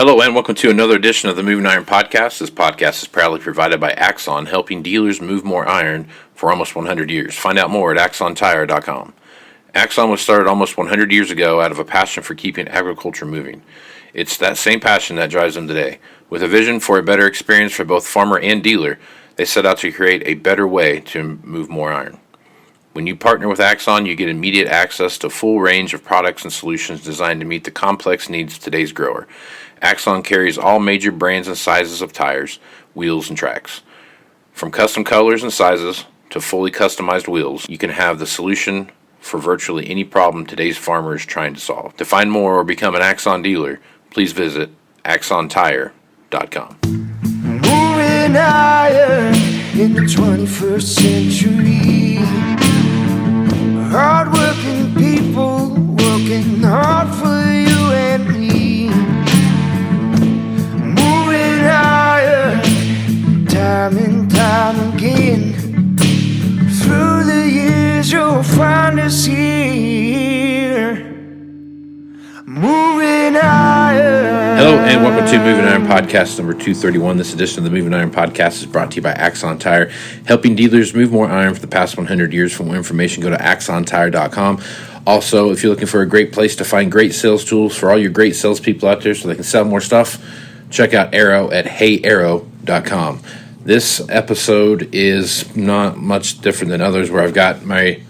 Hello and welcome to another edition of the Moving Iron Podcast. This podcast is proudly provided by Axon, helping dealers move more iron for almost 100 years. Find out more at axontire.com. Axon was started almost 100 years ago out of a passion for keeping agriculture moving. It's that same passion that drives them today. With a vision for a better experience for both farmer and dealer, they set out to create a better way to move more iron. When you partner with Axon, you get immediate access to a full range of products and solutions designed to meet the complex needs of today's grower. Axon carries all major brands and sizes of tires, wheels, and tracks. From custom colors and sizes to fully customized wheels, you can have the solution for virtually any problem today's farmer is trying to solve. To find more or become an Axon dealer, please visit axontire.com. Moving iron in the 21st century. Hard-working people working hard for you and me. Moving iron time and time again. Through the years you'll find us here. Moving iron. Hello and welcome to Moving Iron Podcast number 231. This edition of the Moving Iron Podcast is brought to you by Axon Tire, helping dealers move more iron for the past 100 years. For more information, go to axontire.com. Also, if you're looking for a great place to find great sales tools for all your great salespeople out there so they can sell more stuff, check out Arrow at heyarrow.com. This episode is not much different than others where I've got my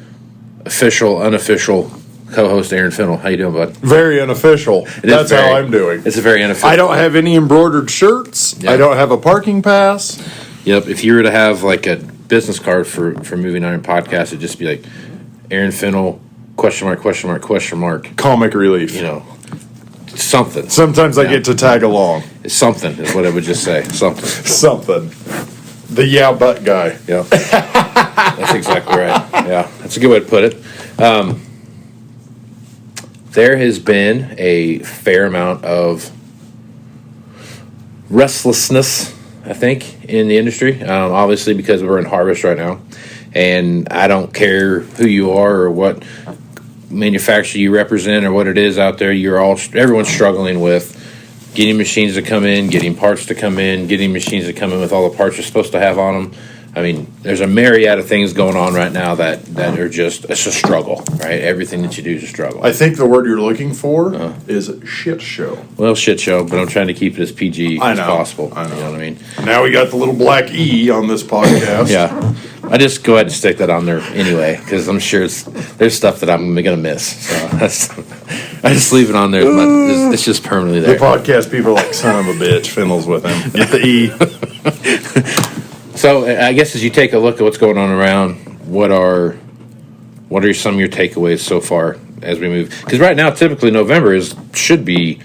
official, unofficial co-host Aaron Fennell. How you doing, bud? Very unofficial. That's how I'm doing. It's a very unofficial. I don't have any embroidered shirts. Yeah. I don't have a parking pass. Yep. If you were to have like a business card for Moving Iron Podcast, it'd just be like Aaron Fennell, question mark, question mark, question mark. Comic relief. You know, something. Sometimes I get to tag along. It's something is what it would just say. Something. Something. The yeah but guy. Yeah. That's exactly right. Yeah. That's a good way to put it. There has been a fair amount of restlessness, I think, in the industry, obviously because we're in harvest right now, and I don't care who you are or what manufacturer you represent or what it is out there, everyone's struggling with getting machines to come in, getting parts to come in, getting machines to come in with all the parts you're supposed to have on them. I mean, there's a myriad of things going on right now that are just, it's a struggle, right? Everything that you do is a struggle. I think the word you're looking for is shit show. Well, shit show, but I'm trying to keep it as PG as possible. I know. You know what I mean? Now we got the little black E on this podcast. Yeah. I just go ahead and stick that on there anyway, because I'm sure there's stuff that I'm going to miss. So I just leave it on there. It's just permanently there. The podcast people are like, son of a bitch, Fennell's with him. Get the E. So I guess as you take a look at what's going on around, what are some of your takeaways so far as we move? Because right now, typically November we should be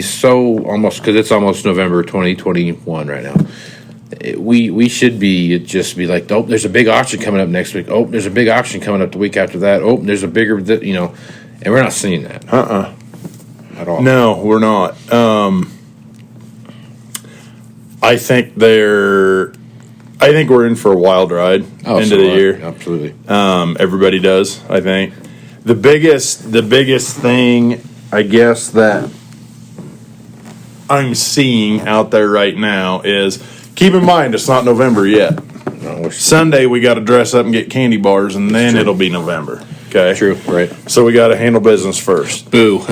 so almost, because it's almost November 2021 right now. We should be like, oh, there's a big auction coming up next week. Oh, there's a big auction coming up the week after that. Oh, there's a bigger, and we're not seeing that. At all. No, we're not. I think we're in for a wild ride into the year. Absolutely. Everybody does, I think. The biggest thing, I guess, that I'm seeing out there right now is, keep in mind, it's not November yet. No, Sunday, we got to dress up and get candy bars, and then it'll be November. Okay? True, right. So we got to handle business first. Boo.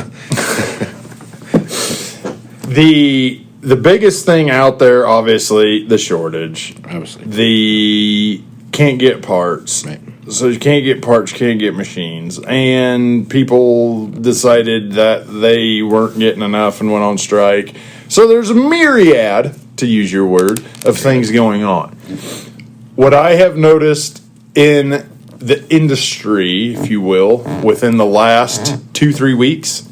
The biggest thing out there, obviously, the shortage. Obviously. The can't get parts. Right. So you can't get parts, you can't get machines. And people decided that they weren't getting enough and went on strike. So there's a myriad, to use your word, of things going on. What I have noticed in the industry, if you will, within the last 2-3 weeks,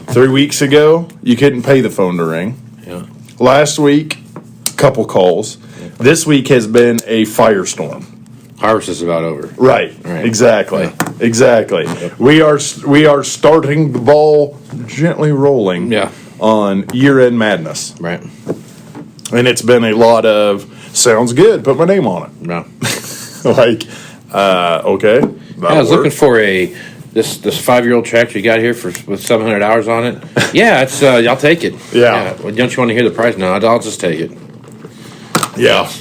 3 weeks ago, you couldn't pay the phone to ring. Yeah. Last week, couple calls. This week has been a firestorm. Harvest is about over. Right. Exactly. Yeah. Exactly. Yep. We are starting the ball gently rolling. Yeah. On year-end madness. Right. And it's been a lot of sounds good. Put my name on it. No. Okay. I was looking for a this 5-year-old tractor you got here with 700 hours on it. Yeah, it's I'll take it. Yeah. Well, don't you want to hear the price? No, I'll just take it. Yeah.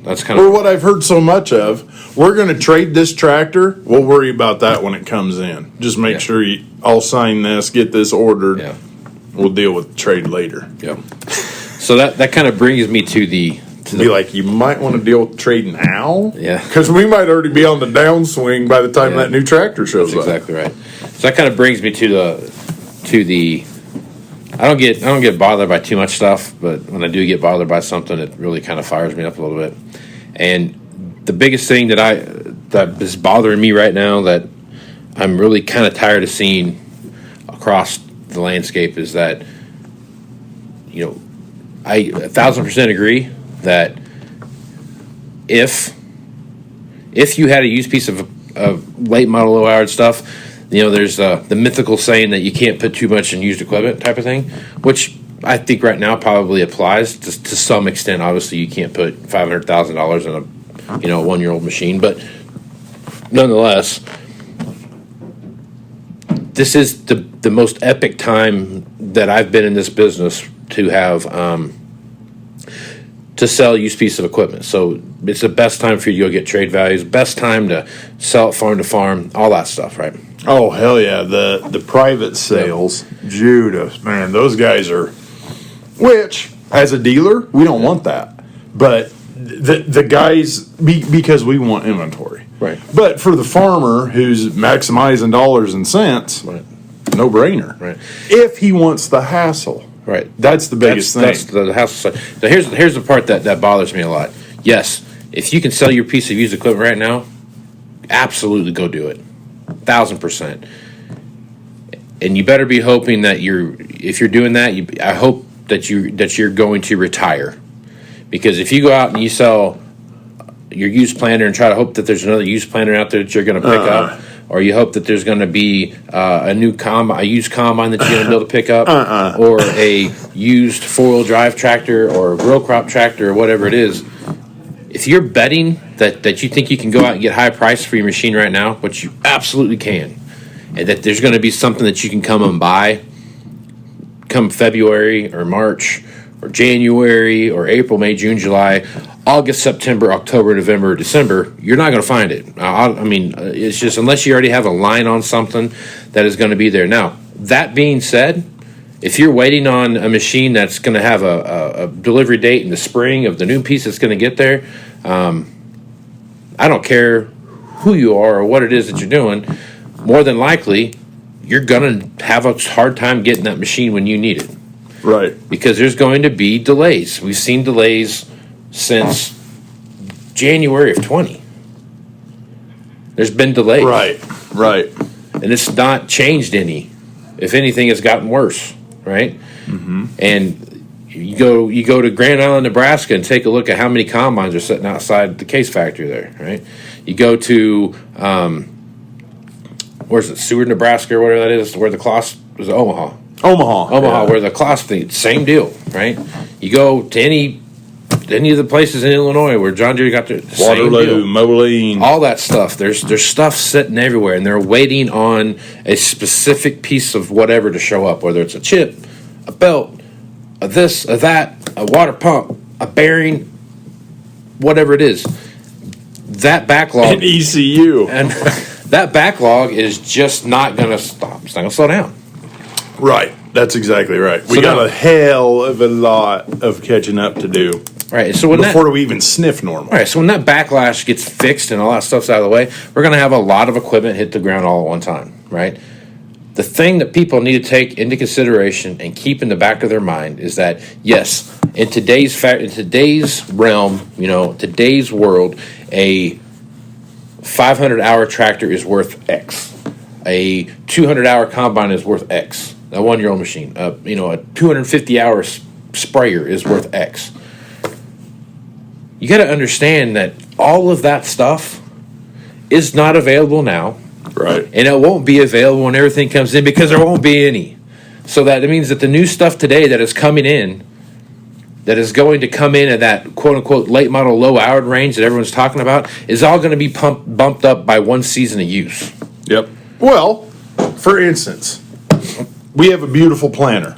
That's kind Or of what I've heard so much of. We're going to trade this tractor. We'll worry about that when it comes in. Just make sure I'll sign this, get this ordered. yeah. We'll deal with trade later. Yeah. So that kind of brings me to the Be like, you might want to deal with trade now. Yeah. Because we might already be on the downswing by the time that new tractor shows That's up. exactly right. So that kind of brings me to the. I don't get bothered by too much stuff, but when I do get bothered by something, it really kind of fires me up a little bit. And the biggest thing that is bothering me right now that I'm really kind of tired of seeing across the landscape is that, I 1,000% agree that if you had a used piece of late model low hour stuff, there's the mythical saying that you can't put too much in used equipment type of thing, which I think right now probably applies to some extent. Obviously, you can't put $500,000 in a 1-year-old machine, but nonetheless, this is the most epic time that I've been in this business to have to sell a used piece of equipment. So it's the best time for you to go get trade values, best time to sell it farm to farm, all that stuff, right? Oh, hell yeah. The private sales, Judas, man, those guys are, which, as a dealer, we don't want that. But the guys, because we want inventory. Right. But for the farmer who's maximizing dollars and cents, Right. no brainer. Right. If he wants the hassle. Right. That's the biggest thing. That's the hassle side. Now here's the part that bothers me a lot. Yes, if you can sell your piece of used equipment right now, absolutely go do it. 1,000%. And you better be hoping that if you're doing that, I hope that you're going to retire. Because if you go out and you sell your used planter and try to hope that there's another used planter out there that you're going to pick up, or you hope that there's going to be a used combine that you're going to be able to pick up, or a used 4-wheel drive tractor or a row crop tractor or whatever it is, if you're betting that you think you can go out and get high price for your machine right now, which you absolutely can, and that there's going to be something that you can come and buy come February or March or January or April, May, June, July, August, September, October, November, December, you're not going to find it. It's just unless you already have a line on something that is going to be there. Now, that being said, if you're waiting on a machine that's going to have a delivery date in the spring of the new piece that's going to get there, I don't care who you are or what it is that you're doing, more than likely, you're going to have a hard time getting that machine when you need it. Right. Because there's going to be delays. We've seen delays since January of 20. There's been delays. Right. And it's not changed any. If anything, it's gotten worse, right? Mm-hmm. And you go to Grand Island, Nebraska, and take a look at how many combines are sitting outside the case factory there, right? You go to, where's it, Seward, Nebraska, or whatever that is, where the Kloss was, Omaha, yeah. where the Kloss thing, same deal, right? You go to any of the places in Illinois where John Deere got their Waterloo, Moline, all that stuff. There's stuff sitting everywhere, and they're waiting on a specific piece of whatever to show up, whether it's a chip, a belt, a this, a that, a water pump, a bearing, whatever it is. That backlog, an ECU, and that backlog is just not going to stop. It's not going to slow down. Right. That's exactly right. We So got now- a hell of a lot of catching up to do Right. So before we even sniff normal. All right, so when that backlash gets fixed and all that stuff's out of the way, we're going to have a lot of equipment hit the ground all at one time, right? The thing that people need to take into consideration and keep in the back of their mind is that, yes, in today's realm, today's world, a 500-hour tractor is worth X. A 200-hour combine is worth X. A 1-year-old machine, a 250-hour sprayer is worth X. You got to understand that all of that stuff is not available now. Right. And it won't be available when everything comes in because there won't be any. So that means that the new stuff today that is coming in, that is going to come in at that quote-unquote late model low hour range that everyone's talking about, is all going to be bumped up by one season of use. Yep. Well, for instance, we have a beautiful planter,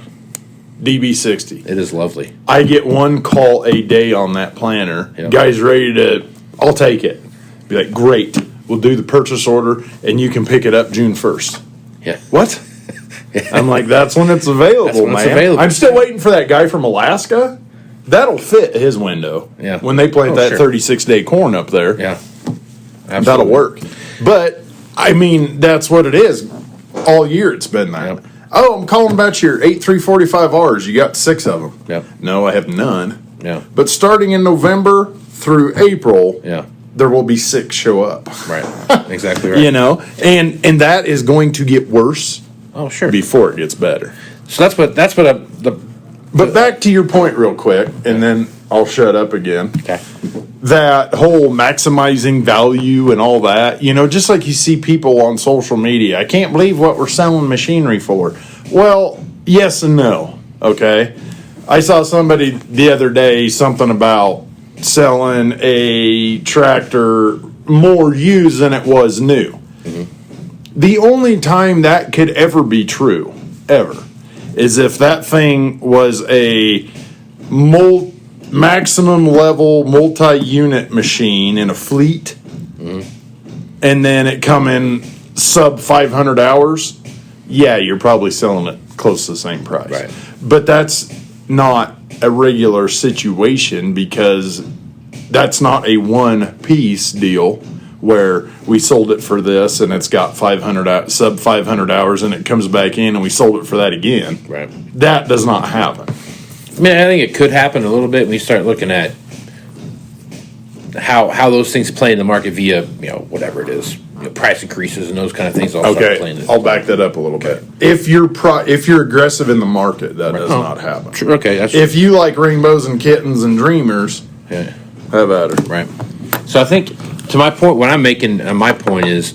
DB60. It is lovely. I get one call a day on that planter. Yep. Guy's ready to, I'll take it. Be like, great. We'll do the purchase order, and you can pick it up June 1st. Yeah. What? I'm like, that's when it's available, That's when man. it's available. I'm still waiting for that guy from Alaska. That'll fit his window. Yeah. When they plant that Sure. 36-day corn up there. Yeah. That'll Absolutely. work. But, I mean, that's what it is. All year it's been that. Yep. Oh, I'm calling about your 8345Rs. You got 6 of them. Yep. No, I have none. Yeah. But starting in November through April, Yeah. there will be 6 show up. Right. Exactly right. You know? And that is going to get worse Oh, sure. before it gets better. So that's what But back to your point real quick, and then I'll shut up again. okay. That whole maximizing value and all that, you know, just like you see people on social media, I can't believe what we're selling machinery for. Well, yes and no, okay? I saw somebody the other day, something about selling a tractor more used than it was new. Mm-hmm. The only time that could ever be true, ever, is if that thing was a maximum level multi-unit machine in a fleet, and then it come in sub 500 hours. Yeah, you're probably selling it close to the same price. Right. But that's not a regular situation because that's not a one-piece deal where we sold it for this and it's got sub 500 hours and it comes back in and we sold it for that again. Right. That does not happen. I mean, I think it could happen a little bit when you start looking at how those things play in the market via, whatever it is, price increases and those kind of things all start playing. Okay, I'll back that up a little bit. If you're aggressive in the market, that does not happen. Sure, okay, that's If you like rainbows and kittens and dreamers, yeah, how about it? right. So I think to my point, what I'm making, my point is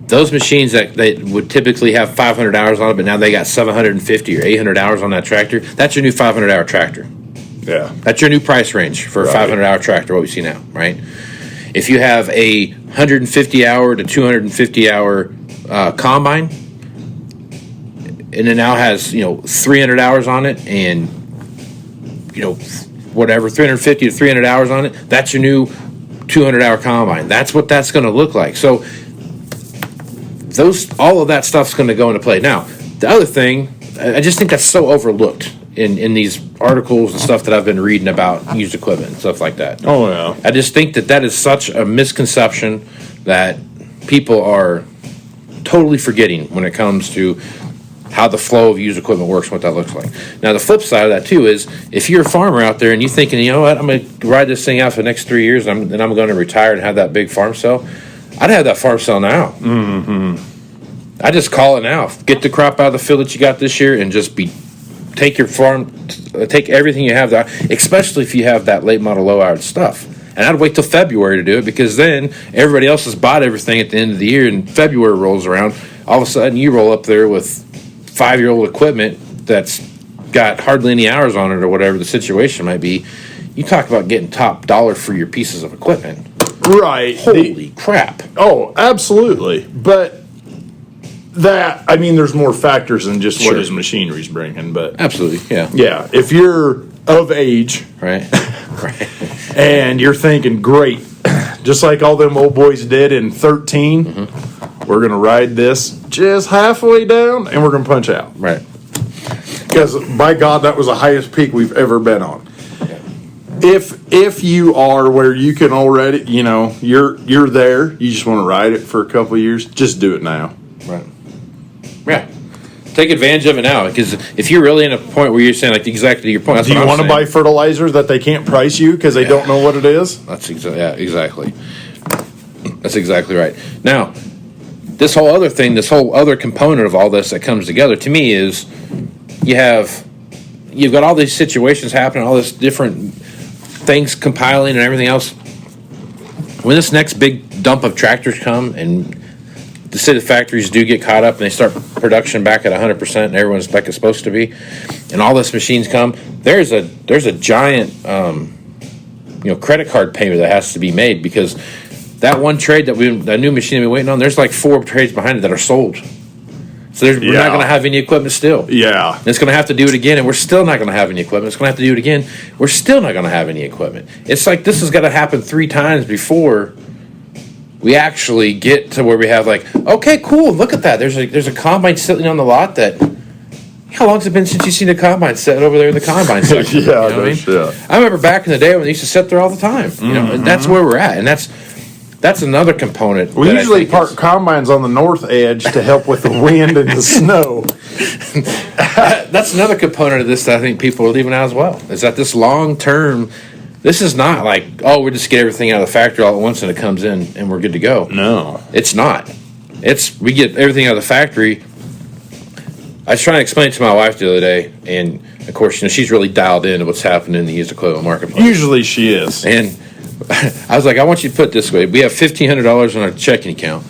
those machines that they would typically have 500 hours on it, but now they got 750 or 800 hours on that tractor. That's your new 500-hour tractor. Yeah. That's your new price range for a Right. 500-hour tractor, what we see now, right? If you have a 150-hour to 250-hour combine, and it now has 300 hours on it, and whatever 350 to 300 hours on it, that's your new 200-hour combine. That's what that's going to look like. So all of that stuff's going to go into play. Now, the other thing, I just think that's so overlooked in these articles and stuff that I've been reading about used equipment and stuff like that. Oh, yeah. I just think that is such a misconception that people are totally forgetting when it comes to how the flow of used equipment works and what that looks like. Now, the flip side of that, too, is if you're a farmer out there and you're thinking, you know what, I'm going to ride this thing out for the next 3 years and then I'm going to retire and have that big farm sale, I'd have that farm sale now. Mm-hmm. I just call it now. Get the crop out of the field that you got this year and just take your farm, take everything you have there, especially if you have that late model low-hour stuff. And I'd wait till February to do it because then everybody else has bought everything at the end of the year and February rolls around. All of a sudden you roll up there with 5-year-old equipment that's got hardly any hours on it or whatever the situation might be. You talk about getting top dollar for your pieces of equipment. Right. Holy crap. Oh, absolutely. But there's more factors than just what Sure. his machinery's bringing. But Absolutely, yeah. yeah, if you're of age Right. Right. and you're thinking, great, just like all them old boys did in 13, we're going to ride this just halfway down and we're going to punch out. Right. Because, by God, that was the highest peak we've ever been on. If you are where you can already, you're there, you just want to ride it for a couple of years, just do it now. Right. Yeah. Take advantage of it now, because if you're really in a point where you're saying, like, exactly your point, that's Do you what I'm want to saying. buy fertilizer that they can't price you because they don't know what it is? That's exactly. That's exactly right. Now, this whole other thing, this whole other component of all this that comes together, to me, is you've got all these situations happening, all this different things compiling and everything else. When this next big dump of tractors come and the factories do get caught up and they start production back at 100% and everyone's back as supposed to be, and all these machines come, there's a giant credit card payment that has to be made, because that one trade that new machine that we're waiting on, there's like 4 trades behind it that are sold. So we're not going to have any equipment still. Yeah. And it's going to have to do it again, and we're still not going to have any equipment. It's going to have to do it again. We're still not going to have any equipment. It's like this has got to happen 3 times before we actually get to where we have like, okay, cool, look at that. There's a combine sitting on the lot that. How long's it been since you've seen a combine set over there in the combine section? Yeah, you know what I mean? Yeah. I remember back in the day when they used to sit there all the time. You know, and that's where we're at, and that's another component. We usually park combines on the north edge to help with the wind and the snow. That's another component of this that I think people are leaving out as well. Is that this long term? This is not like, oh, we just get everything out of the factory all at once and it comes in and we're good to go. No, it's not. We get everything out of the factory. I was trying to explain it to my wife the other day, and of course, she's really dialed into what's happening in the used equipment marketplace. Usually she is. And I was like, I want you to put it this way. We have $1,500 on our checking account,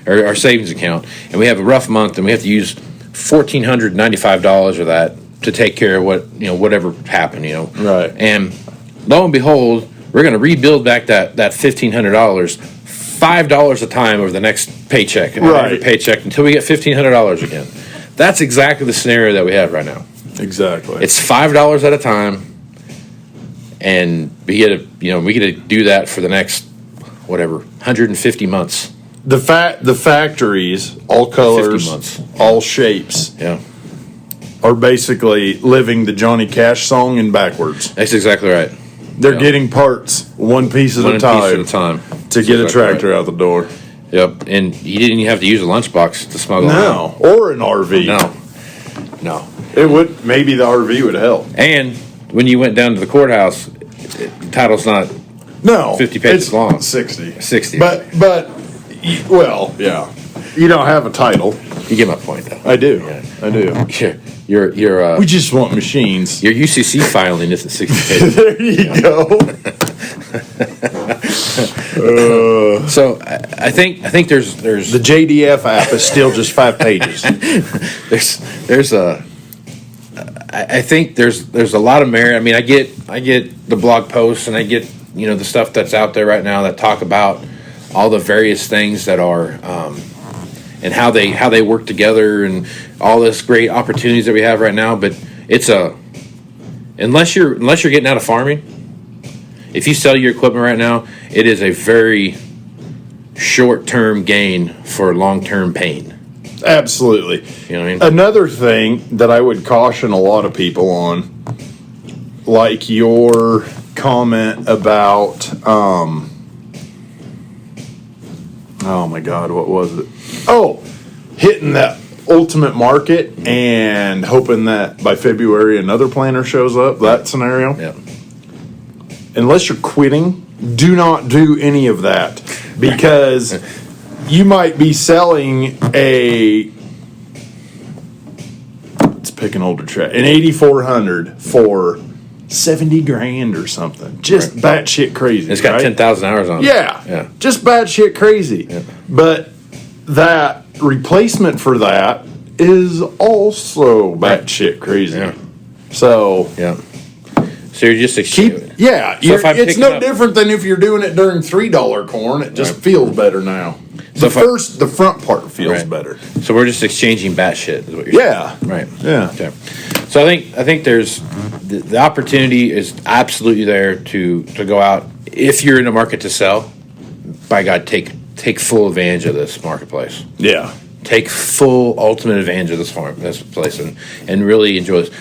or our savings account, and we have a rough month, and we have to use $1,495 of that to take care of whatever happened, Right. And lo and behold, we're going to rebuild back that $1,500, $5 a time over the next paycheck, right? Every paycheck until we get $1,500 again. That's exactly the scenario that we have right now. Exactly. It's $5 at a time, and we get to do that for the next 150 months. The factories, all colors, 50 months. all shapes, Yeah, are basically living the Johnny Cash song in backwards. that's exactly right. They're getting parts one piece at a time to get a tractor out the door. Yep, and you didn't even have to use a lunchbox to smuggle it out. Or an RV. No. It would, maybe the RV would help. And when you went down to the courthouse, the title's not 50 pages long. 60. But well, yeah. You don't have a title. You get my point, though. I do. Yeah. I do. Your We just want machines. Your UCC filing isn't 60 pages. There you go. So I think there's The JDF app is still just 5 pages. I think there's a lot of merit. I mean, I get the blog posts, and I get the stuff that's out there right now that talk about all the various things that are and how they work together and all this great opportunities that we have right now. But it's unless you're getting out of farming, if you sell your equipment right now, it is a very short-term gain for long-term pain. Absolutely. You know what I mean? Another thing that I would caution a lot of people on, like your comment about, oh my God, what was it? Oh, hitting that ultimate market and hoping that by February another planter shows up, that scenario. Yeah. Unless you're quitting, do not do any of that, because you might be selling let's pick an older track, an 8400 for 70 grand or something. Just batshit crazy. It's got 10,000 hours on it. Yeah. Just batshit crazy. Yeah. But that replacement for that is also batshit crazy. Yeah. So So you're just it's no different than if you're doing it during $3 corn. It just feels better now. The front part feels better. So we're just exchanging batshit, is what you're saying. Right. Yeah. Okay. So I think there's the opportunity is absolutely there to go out if you're in the market to sell. By God, take full advantage of this marketplace. Yeah. Take full ultimate advantage of this place and really enjoy this.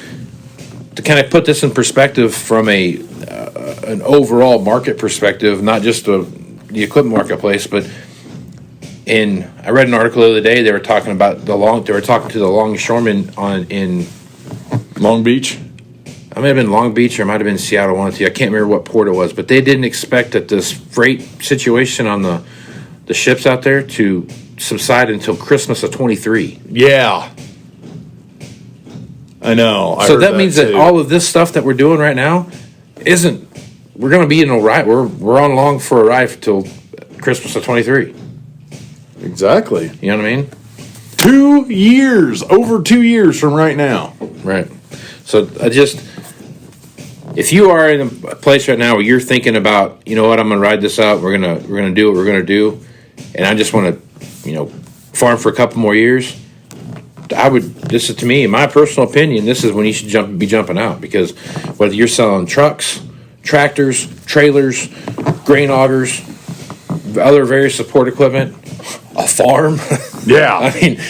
To kind of put this in perspective from an overall market perspective, not just the equipment marketplace, but I read an article the other day. They were talking about they were talking to the longshoremen in Long Beach. I may have been Long Beach or it might have been Seattle. One of the, I can't remember what port it was, but they didn't expect that this freight situation on the ships out there to subside until Christmas of 23. Yeah. I know. So that means that all of this stuff that we're doing right now we're going to be in a ride. We're on long for a ride till Christmas of 23. Exactly. You know what I mean? 2 years, over 2 years from right now. Right. So if if you are in a place right now where you're thinking about, you know what, I'm going to ride this out. We're gonna do what we're gonna do, and I just want to, farm for a couple more years. This is, to me, in my personal opinion, this is when you should be jumping out, because whether you're selling trucks, tractors, trailers, grain augers, other various support equipment, a farm. Yeah. I mean,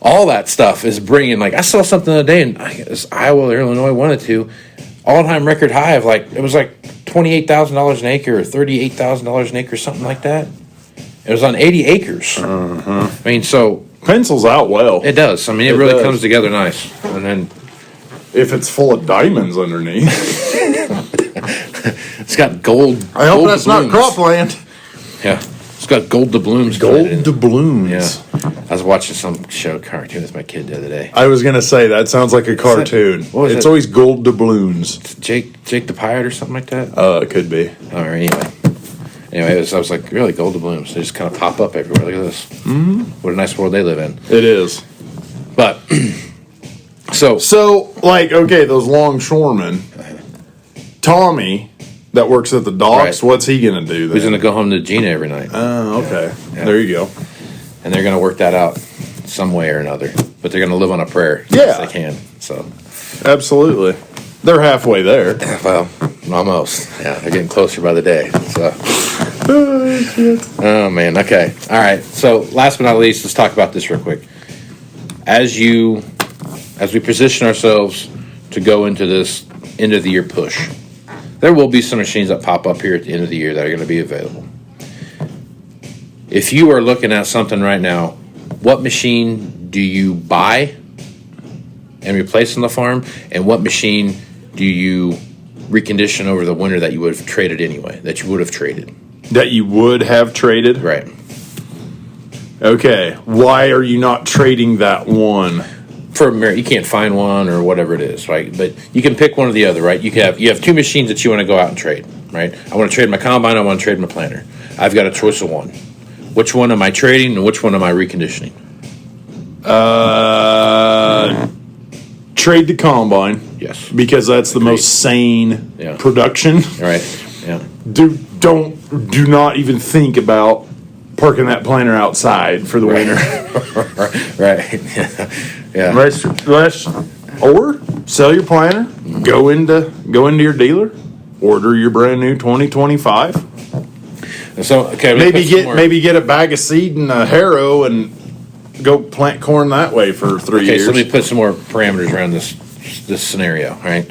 all that stuff is bringing, I saw something the other day in Iowa or Illinois, one or two, all-time record high of it was $28,000 an acre or $38,000 an acre, something like that. It was on 80 acres. Uh-huh. I mean, so pencils out well. it does. I mean, it really comes together nice. And then if it's full of diamonds underneath, it's got gold. I hope gold that's not cropland. Yeah, it's got gold doubloons. Gold doubloons. Yeah, I was watching some cartoon with my kid the other day. I was gonna say that sounds like a cartoon. It's always gold doubloons. Jake the Pirate or something like that. It could be. All right. Anyway, I was like, really, gold doubloons. They just kind of pop up everywhere. Look at this. Mm-hmm. What a nice world they live in. It is. But so okay, those longshoremen. Tommy, that works at the docks. Right. What's he gonna do then? He's gonna go home to Gina every night. Oh, okay. Yeah. There you go. And they're gonna work that out some way or another. But they're gonna live on a prayer. Yeah, if they can. So absolutely, they're halfway there. Well, almost. Yeah, they're getting closer by the day. So. Oh man. Okay. All right. So last but not least, let's talk about this real quick. As we position ourselves to go into this end of the year push, there will be some machines that pop up here at the end of the year that are going to be available. If you are looking at something right now, what machine do you buy and replace on the farm, and what machine do you recondition over the winter that you would have traded anyway, that you would have traded? That you would have traded? Right. Okay. Why are you not trading that one? For a merit, you can't find one or whatever it is, right? But you can pick one or the other, right? You have two machines that you want to go out and trade, right? I want to trade my combine, I want to trade my planter. I've got a choice of one. Which one am I trading and which one am I reconditioning? Trade the combine. Yes. Because that's the most sane production. All right. Yeah. Do not even think about parking that planter outside for the winter. Right. Yeah. Or sell your planter, go into your dealer, order your brand new 2025. So maybe get a bag of seed and a harrow and go plant corn that way for 3 years. So let me put some more parameters around this scenario. Right,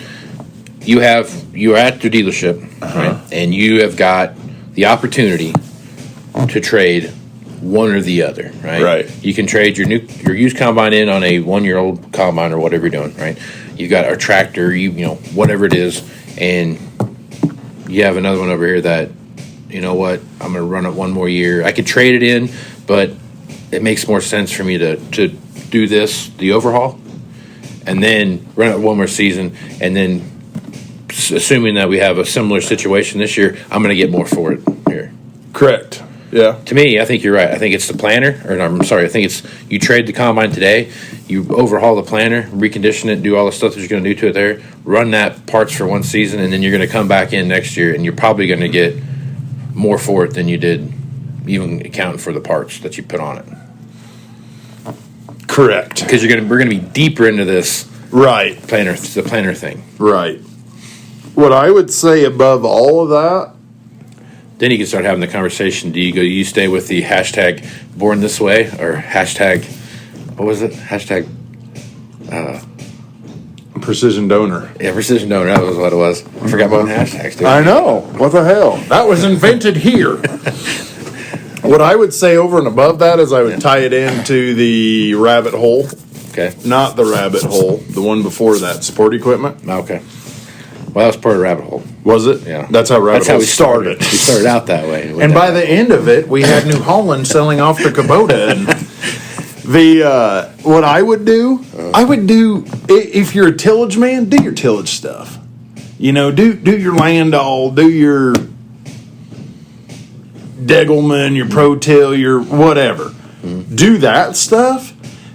you're at your dealership, right, and you have got the opportunity to trade one or the other. Right. You can trade your used combine in on a 1-year-old combine or whatever you're doing. Right. You've got a tractor, whatever it is, and you have another one over here that, you know what, I'm going to run it one more year. I could trade it in, but it makes more sense for me to do the overhaul, and then run it one more season, and then assuming that we have a similar situation this year, I'm going to get more for it here. Correct. Yeah. To me, I think you're right. I think it's the planter, I think it's you trade the combine today, you overhaul the planter, recondition it, do all the stuff that you're going to do to it there, run that parts for one season, and then you're going to come back in next year, and you're probably going to get more for it than you did even accounting for the parts that you put on it. Correct. Because we're going to be deeper into this, right? The planter thing, right? What I would say above all of that, then you can start having the conversation. Do you stay with the hashtag born this way or hashtag, what was it? Hashtag precision donor. Yeah, precision donor. That was what it was. I forgot about hashtags too. I know. What the hell? That was invented here. What I would say over and above that is I would tie it into the rabbit hole. Okay. Not the rabbit hole. The one before that. Support equipment. Okay. Well, that was part of rabbit hole. Was it? Yeah. That's how rabbit hole we started. We started out that way. And by the end of it, we had New Holland selling off to Kubota. And what I would do, if you're a tillage man, do your tillage stuff. Do your Landau, do your Degelman, your Pro-Till, your whatever. Do that stuff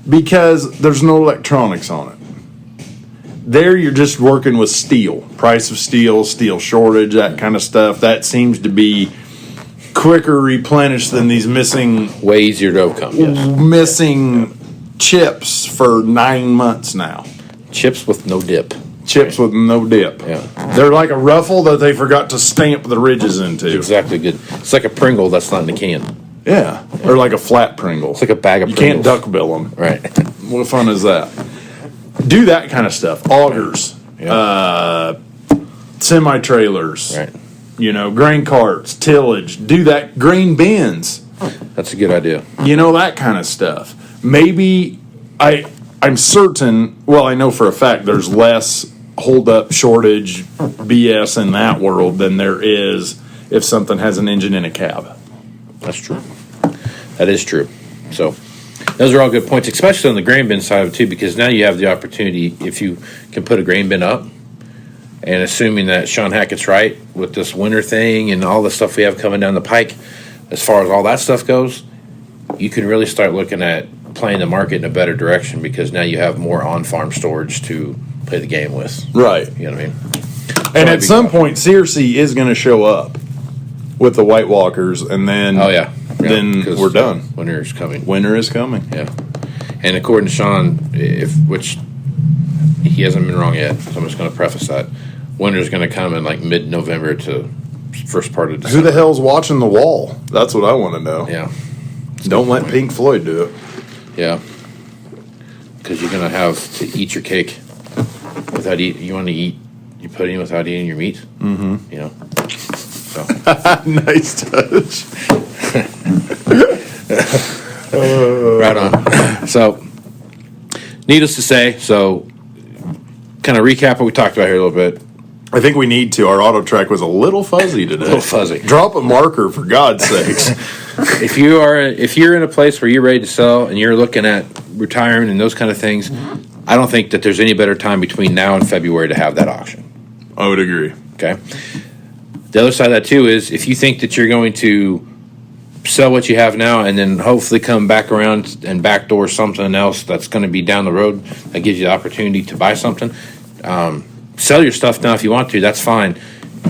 because there's no electronics on it. there you're just working with steel, price of steel, steel shortage, that kind of stuff. That seems to be quicker replenished than these Way easier to overcome. Yes. missing chips for 9 months now. Chips with no dip. Chips with no dip. Yeah. They're like a ruffle that they forgot to stamp the ridges into. Exactly good. It's like a Pringle that's not in the can. Yeah. Or like a flat Pringle. It's like a bag of You Pringles. can't duck bill them. Right. What fun is that? Do that kind of stuff. Augers. Semi-trailers. Right. Grain carts, tillage. Do that. Grain bins. That's a good idea. That kind of stuff. Maybe I'm certain, well, I know for a fact there's less hold-up shortage BS in that world than there is if something has an engine in a cab. That's true. That is true. So those are all good points, especially on the grain bin side of it, too, because now you have the opportunity, if you can put a grain bin up, and assuming that Sean Hackett's right with this winter thing and all the stuff we have coming down the pike, as far as all that stuff goes, you can really start looking at playing the market in a better direction because now you have more on-farm storage to play the game with. Right. You know what I mean? And at some point, Searcy is going to show up with the White Walkers, and then then we're done. Winter is coming. Winter is coming. Yeah. And according to Sean, which he hasn't been wrong yet, so I'm just going to preface that. Winter's going to come in like mid-November to first part of December. Who the hell's watching the wall? That's what I want to know. Yeah. Don't let Pink Floyd do it. Yeah. Because you're going to have to eat your cake without eating. You want to eat your pudding without eating your meat. Mm-hmm. So. Nice touch. Right on. So, needless to say, kind of recap what we talked about here a little bit. I think we need to. Our auto track was a little fuzzy today. A little fuzzy. Drop a marker, for God's sakes. If you're in a place where you're ready to sell and you're looking at retirement and those kind of things, I don't think that there's any better time between now and February to have that auction. I would agree. Okay. The other side of that too is if you think that you're going to sell what you have now and then hopefully come back around and backdoor something else that's going to be down the road that gives you the opportunity to buy something, sell your stuff now if you want to. That's fine.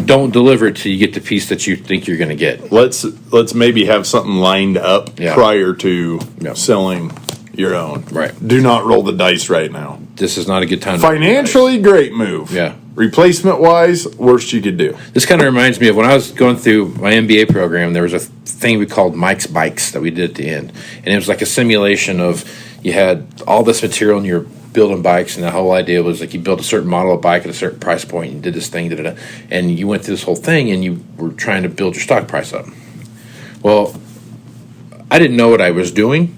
Don't deliver it till you get the piece that you think you're going to get. Let's maybe have something lined up prior to selling your own. Right. Do not roll the dice right now. This is not a good time. Financially, great move. Yeah. Replacement-wise, worst you could do. This kind of reminds me of when I was going through my MBA program, there was a thing we called Mike's Bikes that we did at the end. And it was like a simulation of you had all this material and you're building bikes, and the whole idea was like you built a certain model of bike at a certain price point and did this thing, and you went through this whole thing and you were trying to build your stock price up. Well, I didn't know what I was doing.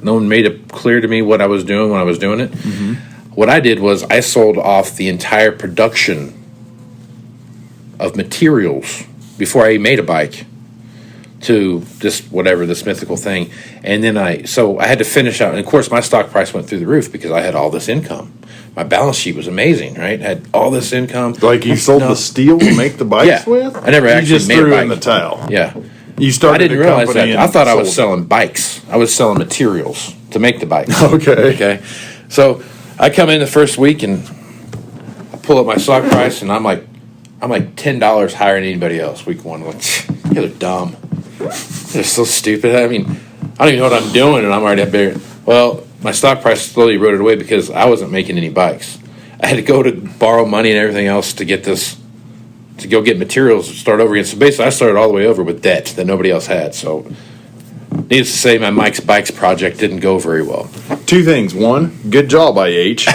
No one made it clear to me what I was doing when I was doing it. Mm-hmm. What I did was I sold off the entire production of materials before I made a bike to this mythical thing. And then I had to finish out, and of course my stock price went through the roof because I had all this income. My balance sheet was amazing, right? I had all this income. Like you sold the steel to make the bikes with? I never actually just made threw a bike. in the towel. Yeah. You started I didn't realize that. and I thought I was sold selling bikes. I was selling materials to make the bikes. Okay. So I come in the first week and I pull up my stock price and I'm like $10 higher than anybody else. Week one, I'm like, you're dumb. They're so stupid. I mean, I don't even know what I'm doing and I'm already up there. Well, my stock price slowly eroded away because I wasn't making any bikes. I had to go to borrow money and everything else to get this, to go get materials and start over again. So basically I started all the way over with debt that nobody else had. So needless to say, my Mike's Bikes project didn't go very well. Two things. One, good job, IH.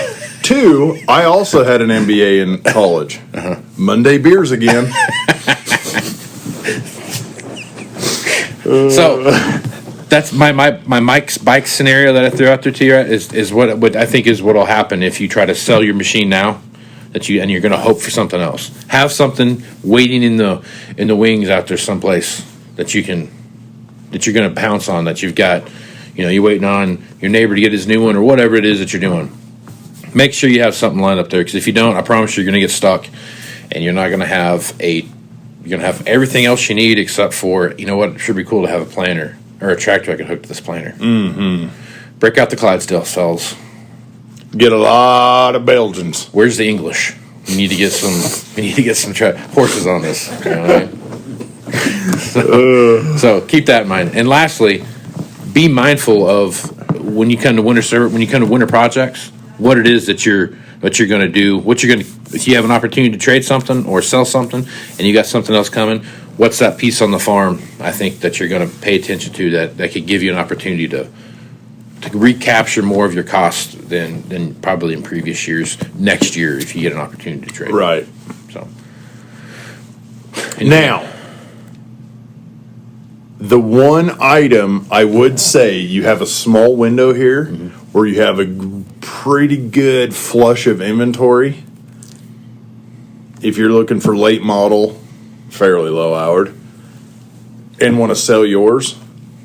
Two, I also had an MBA in college. Uh-huh. Monday beers again. So that's my Mike's Bikes scenario that I threw out there to you is what I think is what will happen if you try to sell your machine now and you're going to hope for something else. Have something waiting in the wings out there someplace that you're going to pounce on, that you've got, you're waiting on your neighbor to get his new one or whatever it is that you're doing. Make sure you have something lined up there, because if you don't, I promise you're going to get stuck and you're not going to have you're going to have everything else you need except for, it should be cool to have a planter or a tractor I can hook to this planter. Mm-hmm. Break out the Clydesdale cells. Get a lot of Belgians. Where's the English? We need to get some. Horses on this. You know what I mean? So keep that in mind. And lastly, be mindful of when you come to winter projects, what it is that you're going to do. If you have an opportunity to trade something or sell something, and you got something else coming. What's that piece on the farm? I think that you're going to pay attention to that could give you an opportunity to recapture more of your cost than probably in previous years. Next year, if you get an opportunity to trade, right? So now, the one item I would say you have a small window here where you have a pretty good flush of inventory. If you're looking for late model, fairly low hourd, and want to sell yours,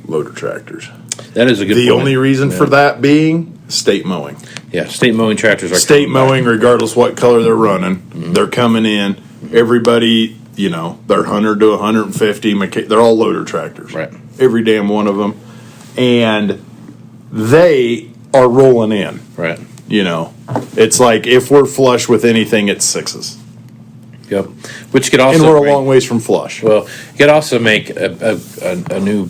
loader tractors. That is a good point. The only reason for that being state mowing. Yeah, state mowing tractors are state mowing, regardless what color they're running. They're coming in. Everybody, they're 100 to 150. They're all loader tractors. Right. Every damn one of them. And they are rolling in. Right. It's like if we're flush with anything, it's sixes. Yep. Which could also. And we're a long ways from flush. Well, you could also make a new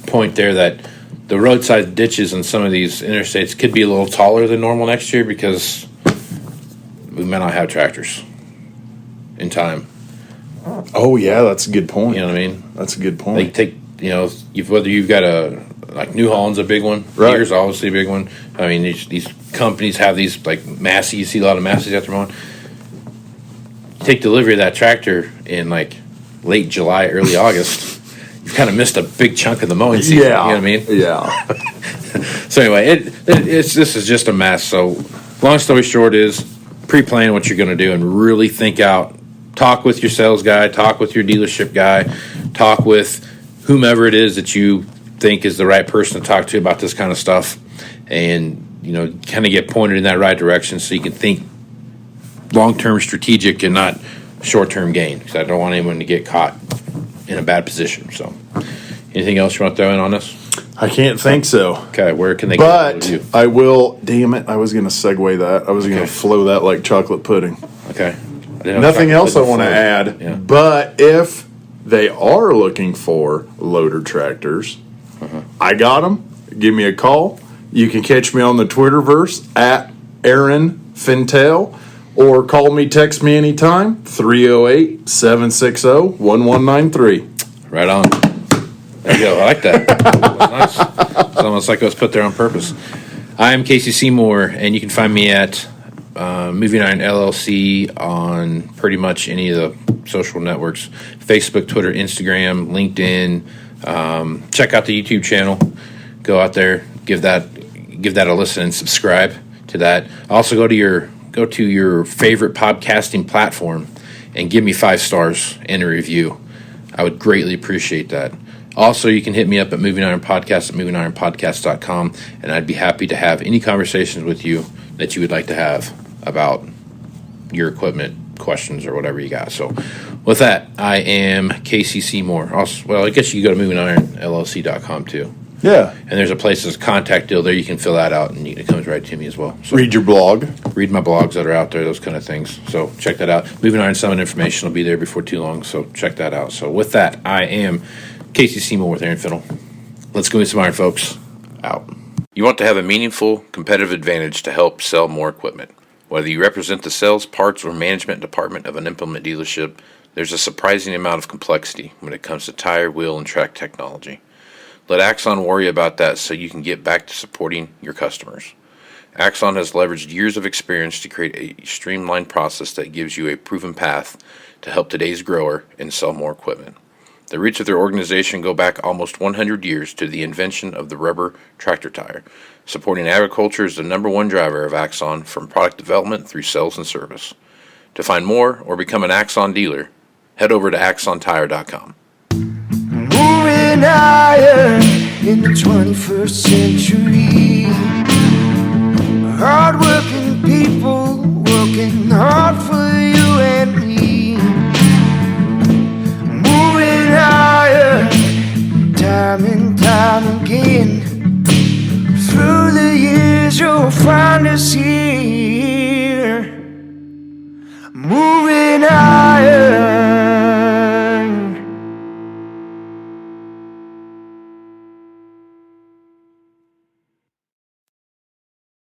point there that the roadside ditches in some of these interstates could be a little taller than normal next year because we may not have tractors in time. Oh yeah, that's a good point. You know what I mean? That's a good point. They take whether you've got like New Holland's a big one, right. Deere's obviously a big one. I mean these companies have these like Massey. You see a lot of Masseys out there mowing. Take delivery of that tractor in like late July, early August. You've kind of missed a big chunk of the mowing season. Yeah, you know what I mean? Yeah. So anyway, this is just a mess. So long story short is pre-plan what you're going to do and really think out. Talk with your sales guy. Talk with your dealership guy. Talk with whomever it is that you think is the right person to talk to about this kind of stuff, and kind of get pointed in that right direction so you can think long-term strategic and not short-term gain. Because I don't want anyone to get caught in a bad position. So, anything else you want to throw in on this? I can't think so. Okay, where can they But get you? I will. Damn it! I was going to segue that. I was going to flow that like chocolate pudding. Okay. Nothing else I want to add. Yeah. But if they are looking for loader tractors, I got them. Give me a call. You can catch me on the Twitterverse at Aaron Fintel. Or call me, text me anytime, 308-760-1193. Right on. There you go. I like that. That was nice. It's almost like it was put there on purpose. I'm Casey Seymour, and you can find me at Moving Iron LLC on pretty much any of the social networks. Facebook, Twitter, Instagram, LinkedIn. Check out the YouTube channel. Go out there, give that a listen, and subscribe to that. Also, go to your favorite podcasting platform and give me 5 stars and a review. I would greatly appreciate that. Also, you can hit me up at Moving Iron Podcast at MovingIronPodcast.com, and I'd be happy to have any conversations with you that you would like to have about your equipment questions or whatever you got. So with that, I am Casey Seymour. Also, well, I guess you can go to MovingIronLLC.com too. Yeah. And there's a place that's a contact deal there. You can fill that out, and it comes right to me as well. So read your blog. Read my blogs that are out there, those kind of things. So check that out. Moving Iron Summit information will be there before too long, so check that out. So with that, I am Casey Seymour with Aaron Fiddle. Let's go get some iron, folks. Out. You want to have a meaningful competitive advantage to help sell more equipment. Whether you represent the sales, parts, or management department of an implement dealership, there's a surprising amount of complexity when it comes to tire, wheel, and track technology. Let Axon worry about that so you can get back to supporting your customers. Axon has leveraged years of experience to create a streamlined process that gives you a proven path to help today's grower and sell more equipment. The roots of their organization go back almost 100 years to the invention of the rubber tractor tire. Supporting agriculture is the #1 driver of Axon from product development through sales and service. To find more or become an Axon dealer, head over to axontire.com. Moving iron in the 21st century. Hard-working people working hard for you and me. Moving iron time and time again. Through the years you'll find us here. Moving iron.